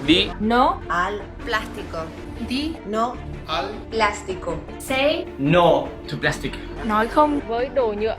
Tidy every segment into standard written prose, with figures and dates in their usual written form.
Di No al plástico. Di No al plástico. Say no to plastic. Nói không với đồ nhựa.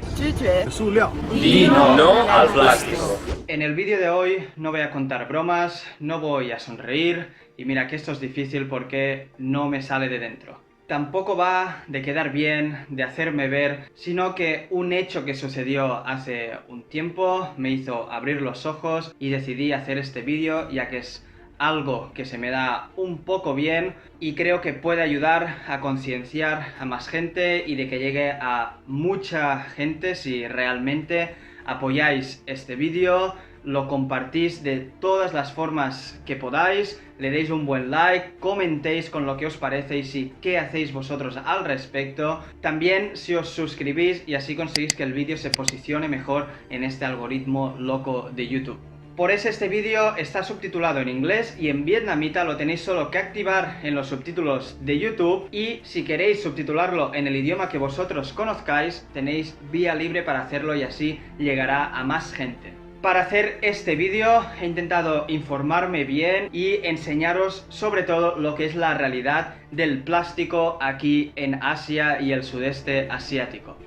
Di no al plástico. En el vídeo de hoy no voy a contar bromas, no voy a sonreír, y mira que esto es difícil porque no me sale de dentro. Tampoco va de quedar bien, de hacerme ver, sino que un hecho que sucedió hace un tiempo me hizo abrir los ojos y decidí hacer este vídeo, ya que es algo que se me da un poco bien y creo que puede ayudar a concienciar a más gente y de que llegue a mucha gente si realmente apoyáis este vídeo, lo compartís de todas las formas que podáis, le deis un buen like, comentéis con lo que os parece y si qué hacéis vosotros al respecto. También si os suscribís y así conseguís que el vídeo se posicione mejor en este algoritmo loco de YouTube. Por eso este vídeo está subtitulado en inglés y en vietnamita, lo tenéis solo que activar en los subtítulos de YouTube, y si queréis subtitularlo en el idioma que vosotros conozcáis, tenéis vía libre para hacerlo y así llegará a más gente. Para hacer este vídeo he intentado informarme bien y enseñaros sobre todo lo que es la realidad del plástico aquí en Asia y el sudeste asiático.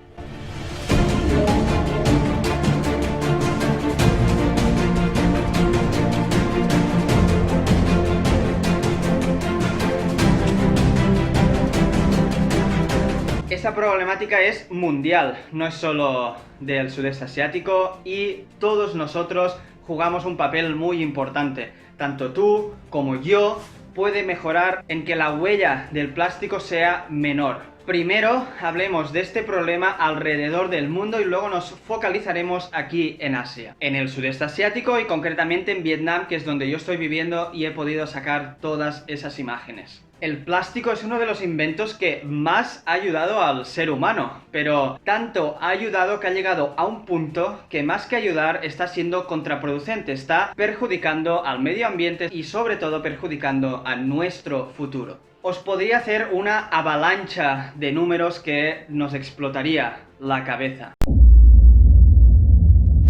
Esta problemática es mundial, no es solo del sudeste asiático, y todos nosotros jugamos un papel muy importante. Tanto tú como yo puede mejorar en que la huella del plástico sea menor. Primero hablemos de este problema alrededor del mundo y luego nos focalizaremos aquí en Asia, en el sudeste asiático y concretamente en Vietnam, que es donde yo estoy viviendo y he podido sacar todas esas imágenes. El plástico es uno de los inventos que más ha ayudado al ser humano, pero tanto ha ayudado que ha llegado a un punto que más que ayudar está siendo contraproducente, está perjudicando al medio ambiente y sobre todo perjudicando a nuestro futuro. Os podría hacer una avalancha de números que nos explotaría la cabeza.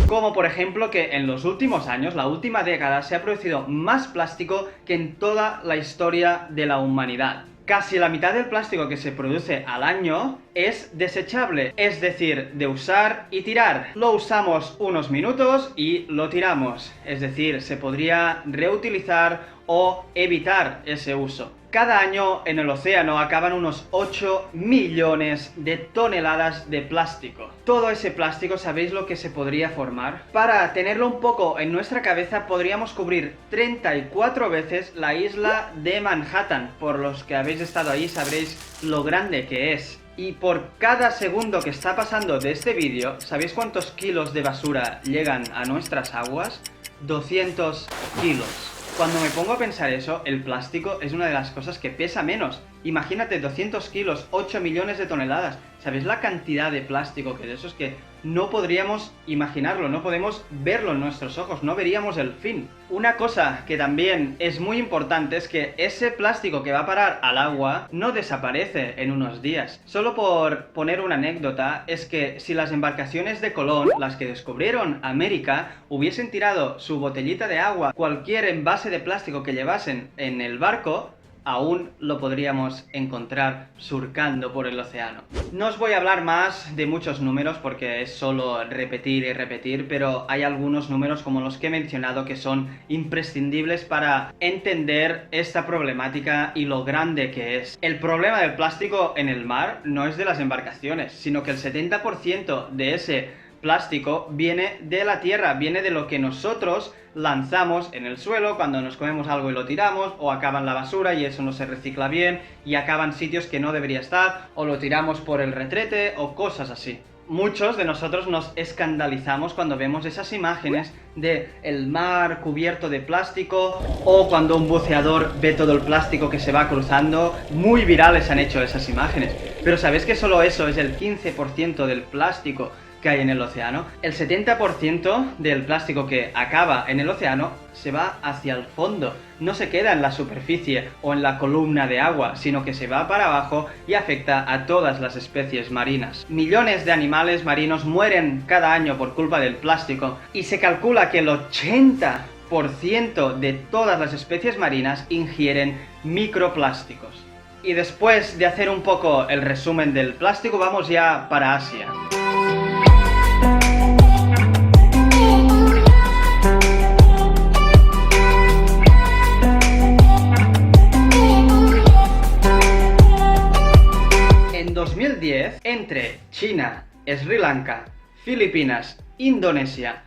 Como por ejemplo que en los últimos años, la última década, se ha producido más plástico que en toda la historia de la humanidad. Casi la mitad del plástico que se produce al año es desechable, es decir, de usar y tirar. Lo usamos unos minutos y lo tiramos, es decir, se podría reutilizar o evitar ese uso. Cada año en el océano acaban unos 8 millones de toneladas de plástico. Todo ese plástico, ¿sabéis lo que se podría formar? Para tenerlo un poco en nuestra cabeza, podríamos cubrir 34 veces la isla de Manhattan. Por los que habéis estado ahí sabréis lo grande que es. Y por cada segundo que está pasando de este vídeo, ¿sabéis cuántos kilos de basura llegan a nuestras aguas? 200 kilos. Cuando me pongo a pensar eso, el plástico es una de las cosas que pesa menos. Imagínate, 200 kilos, 8 millones de toneladas. ¿Sabéis la cantidad de plástico que de eso es que no podríamos imaginarlo, no podemos verlo en nuestros ojos, no veríamos el fin? Una cosa que también es muy importante es que ese plástico que va a parar al agua no desaparece en unos días. Solo por poner una anécdota, es que si las embarcaciones de Colón, las que descubrieron América, hubiesen tirado su botellita de agua, cualquier envase de plástico que llevasen en el barco, aún lo podríamos encontrar surcando por el océano. No os voy a hablar más de muchos números porque es solo repetir y repetir, pero hay algunos números como los que he mencionado que son imprescindibles para entender esta problemática y lo grande que es. El problema del plástico en el mar no es de las embarcaciones, sino que el 70% de ese plástico viene de la tierra, viene de lo que nosotros lanzamos en el suelo cuando nos comemos algo y lo tiramos, o acaba en la basura y eso no se recicla bien y acaba en sitios que no debería estar, o lo tiramos por el retrete o cosas así. Muchos de nosotros nos escandalizamos cuando vemos esas imágenes de el mar cubierto de plástico, o cuando un buceador ve todo el plástico que se va cruzando. Muy virales han hecho esas imágenes, pero ¿sabéis que solo eso es el 15% del plástico que hay en el océano? El 70% del plástico que acaba en el océano se va hacia el fondo, no se queda en la superficie o en la columna de agua, sino que se va para abajo y afecta a todas las especies marinas. Millones de animales marinos mueren cada año por culpa del plástico y se calcula que el 80% 10% de todas las especies marinas ingieren microplásticos. Y después de hacer un poco el resumen del plástico, vamos ya para Asia. En 2010, entre China, Sri Lanka, Filipinas, Indonesia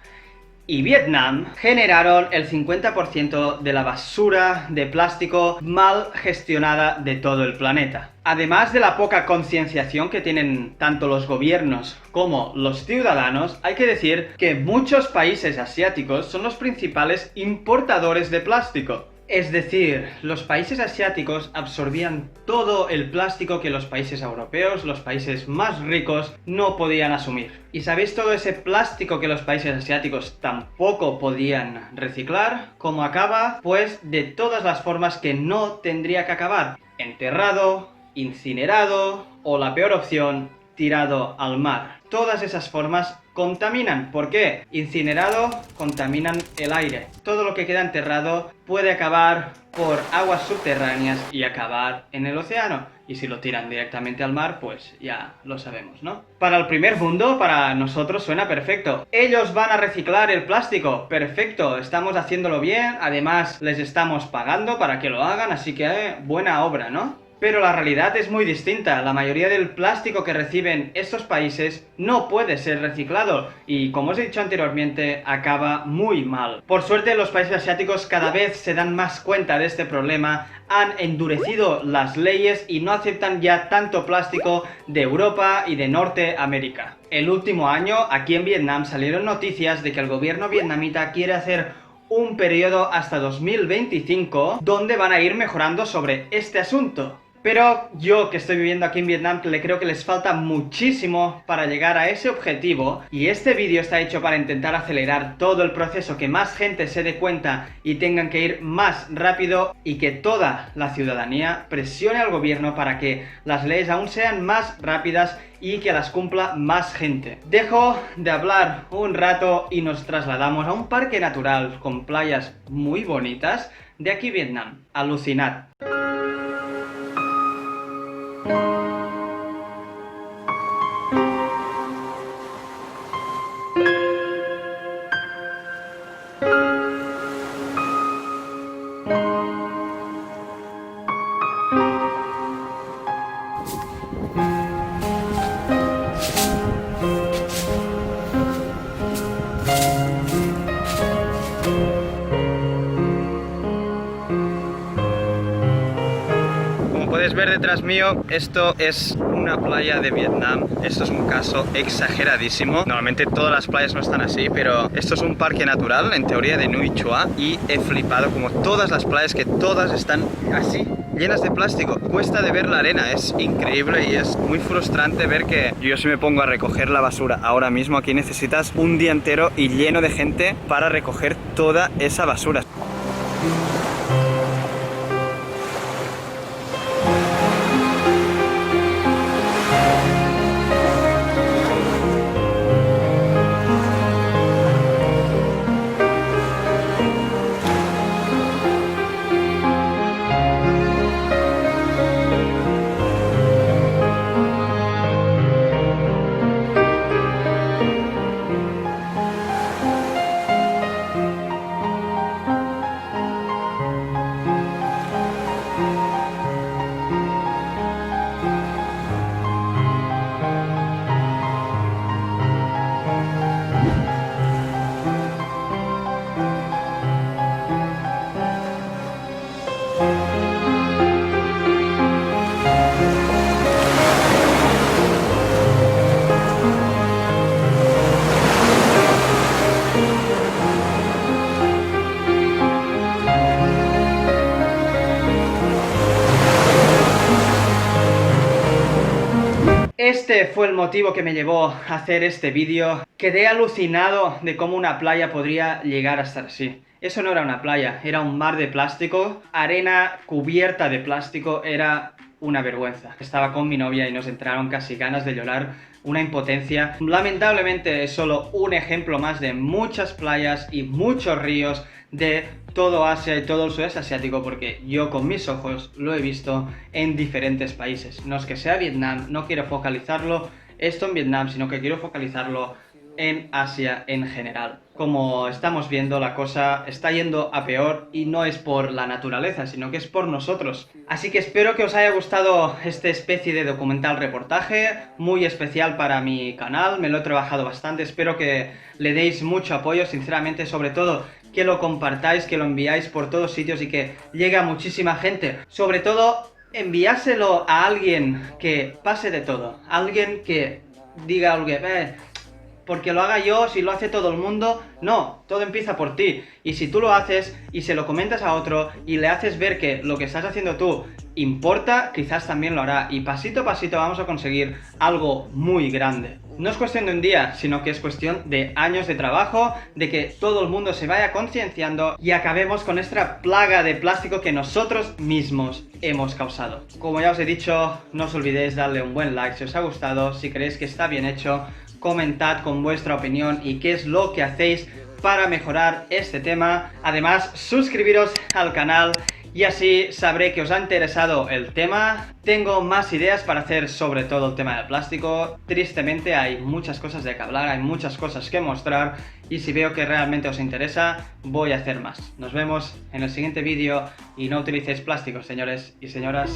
y Vietnam generaron el 50% de la basura de plástico mal gestionada de todo el planeta. Además de la poca concienciación que tienen tanto los gobiernos como los ciudadanos, hay que decir que muchos países asiáticos son los principales importadores de plástico. Es decir, los países asiáticos absorbían todo el plástico que los países europeos, los países más ricos, no podían asumir. ¿Y sabéis todo ese plástico que los países asiáticos tampoco podían reciclar? ¿Cómo acaba? Pues de todas las formas que no tendría que acabar. Enterrado, incinerado o la peor opción, tirado al mar. Todas esas formas contaminan. ¿Por qué? Incinerado, contaminan el aire. Todo lo que queda enterrado puede acabar por aguas subterráneas y acabar en el océano. Y si lo tiran directamente al mar, pues ya lo sabemos, ¿no? Para el primer mundo, para nosotros suena perfecto. Ellos van a reciclar el plástico. Perfecto, estamos haciéndolo bien. Además, les estamos pagando para que lo hagan, así que buena obra, ¿no? Pero la realidad es muy distinta. La mayoría del plástico que reciben estos países no puede ser reciclado y, como os he dicho anteriormente, acaba muy mal. Por suerte, los países asiáticos cada vez se dan más cuenta de este problema, han endurecido las leyes y no aceptan ya tanto plástico de Europa y de Norteamérica. El último año, aquí en Vietnam, salieron noticias de que el gobierno vietnamita quiere hacer un periodo hasta 2025 donde van a ir mejorando sobre este asunto. Pero yo, que estoy viviendo aquí en Vietnam, le creo que les falta muchísimo para llegar a ese objetivo, y este vídeo está hecho para intentar acelerar todo el proceso, que más gente se dé cuenta y tengan que ir más rápido, y que toda la ciudadanía presione al gobierno para que las leyes aún sean más rápidas y que las cumpla más gente. Dejo de hablar un rato y nos trasladamos a un parque natural con playas muy bonitas de aquí Vietnam. Alucinad. Puedes ver detrás mío, esto es una playa de Vietnam. Esto es un caso exageradísimo. Normalmente todas las playas no están así, pero esto es un parque natural, en teoría de Nuoi Chua, y he flipado como todas las playas, que todas están así, llenas de plástico. Cuesta de ver la arena, es increíble y es muy frustrante ver que yo, si me pongo a recoger la basura ahora mismo, aquí necesitas un día entero y lleno de gente para recoger toda esa basura. Este fue el motivo que me llevó a hacer este vídeo. Quedé alucinado de cómo una playa podría llegar a estar así. Eso no era una playa, era un mar de plástico, arena cubierta de plástico, era una vergüenza. Estaba con mi novia y nos entraron casi ganas de llorar una impotencia. Lamentablemente es solo un ejemplo más de muchas playas y muchos ríos de todo Asia y todo el sudeste asiático, porque yo con mis ojos lo he visto en diferentes países. No es que sea Vietnam, no quiero focalizarlo esto en Vietnam, sino que quiero focalizarlo en Asia en general. Como estamos viendo, la cosa está yendo a peor y no es por la naturaleza, sino que es por nosotros. Así que espero que os haya gustado esta especie de documental reportaje, muy especial para mi canal, me lo he trabajado bastante, espero que le deis mucho apoyo, sinceramente, sobre todo que lo compartáis, que lo enviáis por todos sitios y que llegue a muchísima gente. Sobre todo, enviárselo a alguien que pase de todo, alguien que diga algo, porque lo haga yo, si lo hace todo el mundo. No, todo empieza por ti. Y si tú lo haces y se lo comentas a otro y le haces ver que lo que estás haciendo tú importa, quizás también lo hará. Y pasito a pasito vamos a conseguir algo muy grande. No es cuestión de un día, sino que es cuestión de años de trabajo, de que todo el mundo se vaya concienciando y acabemos con esta plaga de plástico que nosotros mismos hemos causado. Como ya os he dicho, no os olvidéis darle un buen like si os ha gustado, si creéis que está bien hecho. Comentad con vuestra opinión y qué es lo que hacéis para mejorar este tema. Además, suscribiros al canal y así sabré que os ha interesado el tema. Tengo más ideas para hacer sobre todo el tema del plástico. Tristemente hay muchas cosas de que hablar, hay muchas cosas que mostrar y si veo que realmente os interesa, voy a hacer más. Nos vemos en el siguiente vídeo y no utilicéis plásticos, señores y señoras.